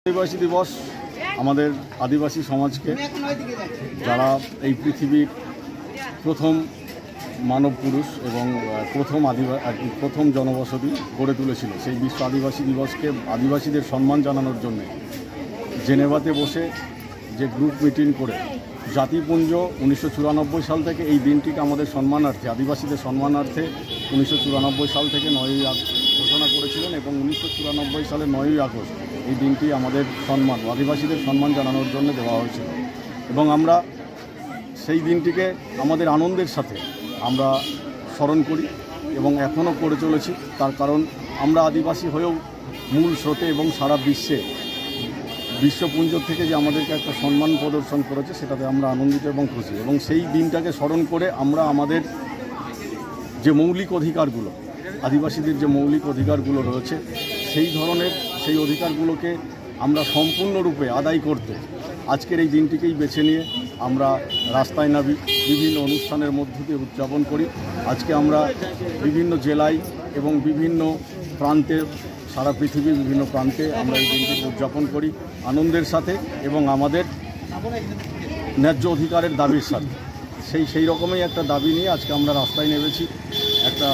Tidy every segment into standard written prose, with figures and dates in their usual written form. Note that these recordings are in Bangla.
আদিবাসী দিবস আমাদের আদিবাসী সমাজকে যারা এই পৃথিবীর প্রথম মানব পুরুষ এবং প্রথম জনবসতি গড়ে তুলেছিল, সেই বিশ্ব আদিবাসী দিবসকে আদিবাসীদের সম্মান জানানোর জন্য জেনেভাতে বসে যে গ্রুপ মিটিং করে জাতিপুঞ্জ 1994 সাল থেকে এই দিনটিকে আমাদের সম্মানার্থে, আদিবাসীদের সম্মানার্থে 1994 সাল থেকে 9ই আগস্ট ঘোষণা করেছিলেন এবং 1994 সালের 9ই আগস্ট এই দিনটি আমাদের সম্মান, আদিবাসীদের সম্মান জানানোর জন্য দেওয়া হয়েছিল এবং আমরা সেই দিনটিকে আমাদের আনন্দের সাথে আমরা স্মরণ করি এবং এখনও করে চলেছি। তার কারণ আমরা আদিবাসী হয়েও মূল স্রোতে এবং সারা বিশ্বপুঞ্জ থেকে যে আমাদেরকে একটা সম্মান প্রদর্শন করেছে সেটাতে আমরা আনন্দিত এবং খুশি। এবং সেই দিনটাকে স্মরণ করে আমরা আমাদের যে মৌলিক অধিকারগুলো, আদিবাসীদের যে মৌলিক অধিকারগুলো রয়েছে সেই অধিকারগুলোকে আমরা সম্পূর্ণরূপে আদায় করতে আজকের এই দিনটিকেই বেছে নিয়ে আমরা রাস্তায় নামি, বিভিন্ন অনুষ্ঠানের মধ্য দিয়ে উদযাপন করি। আজকে আমরা বিভিন্ন জেলায় এবং বিভিন্ন প্রান্তে, সারা পৃথিবীর বিভিন্ন প্রান্তে আমরা এই দিনটিকে উদযাপন করি আনন্দের সাথে এবং আমাদের ন্যায্য অধিকারের দাবির সাথে। সেই রকমই একটা দাবি নিয়ে আজকে আমরা রাস্তায় নেমেছি। একটা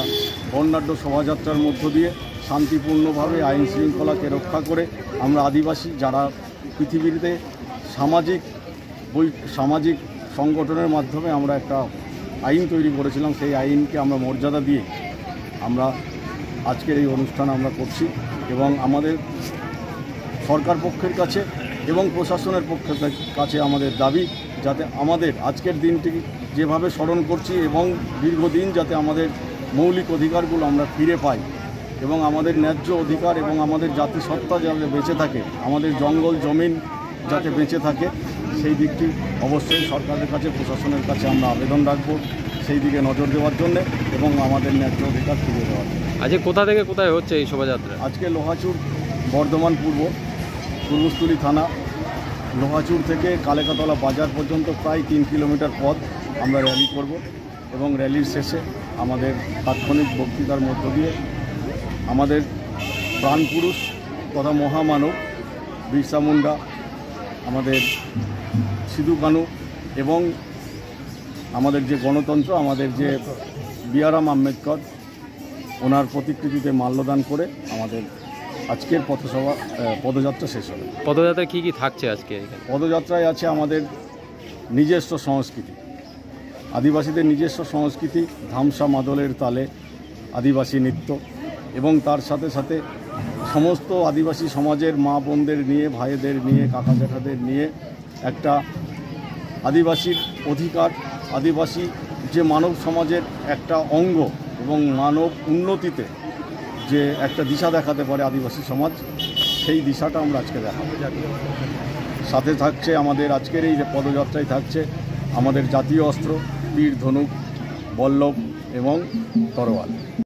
বর্ণাঢ্য শোভাযাত্রার মধ্য দিয়ে শান্তিপূর্ণভাবে আইন শৃঙ্খলাকে রক্ষা করে আমরা আদিবাসী যারা পৃথিবীতে সামাজিক সংগঠনের মাধ্যমে আমরা একটা আইন তৈরি করেছিলাম, সেই আইনকে আমরা মর্যাদা দিয়ে আমরা আজকের এই অনুষ্ঠান আমরা করছি এবং আমাদের সরকার পক্ষের কাছে এবং প্রশাসনের পক্ষের কাছে আমাদের দাবি যাতে আমাদের আজকের দিনটি যেভাবে স্মরণ করছি এবং দীর্ঘদিন যাতে আমাদের মৌলিক অধিকারগুলো আমরা ফিরে পাই এবং আমাদের ন্যায্য অধিকার এবং আমাদের জাতিসত্তা যাতে বেঁচে থাকে, আমাদের জঙ্গল জমিন যাতে বেঁচে থাকে, সেই দিকটি অবশ্যই সরকারের কাছে, প্রশাসনের কাছে আমরা আবেদন রাখব সেই দিকে নজর দেওয়ার জন্য এবং আমাদের ন্যায্য অধিকার ফিরে দেওয়ার জন্য। আজকে কোথা থেকে কোথায় হচ্ছে এই শোভাযাত্রা? আজকে লোহাচুর, বর্ধমান পূর্বস্থলী থানা, লোহাচুর থেকে কালেকাতলা বাজার পর্যন্ত প্রায় 3 কিলোমিটার পথ আমরা র্যালি করব এবং র্যালির শেষে আমাদের তাৎক্ষণিক বক্তৃতার মধ্য দিয়ে আমাদের প্রাণপুরুষ তথা মহামানব বিরসা মুন্ডা, আমাদের সিধু কানু এবং আমাদের যে গণতন্ত্র, আমাদের যে বি.আর. আম্বেদকর, ওনার প্রতিকৃতিতে মাল্যদান করে আমাদের আজকের পদযাত্রা শেষ হবে। পদযাত্রায় কী থাকছে আজকে? পদযাত্রায় আছে আমাদের নিজস্ব সংস্কৃতি, আদিবাসীদের নিজস্ব সংস্কৃতি, ধামসা মাদলের তালে আদিবাসী নৃত্য এবং তার সাথে সাথে সমস্ত আদিবাসী সমাজের মা বোনদের নিয়ে, ভাইদের নিয়ে, কাকা জ্যাঠাদের নিয়ে একটা আদিবাসীর অধিকার, আদিবাসী যে মানব সমাজের একটা অঙ্গ এবং মানব উন্নতিতে যে একটা দিশা দেখাতে পারে আদিবাসী সমাজ, সেই দিশাটা আমরা আজকে দেখাবো। সাথে থাকছে আমাদের আজকের এই যে পদযাত্রায় থাকছে আমাদের জাতীয় অস্ত্র, তীর, ধনুক, বল্লভ এবং তরোয়াল।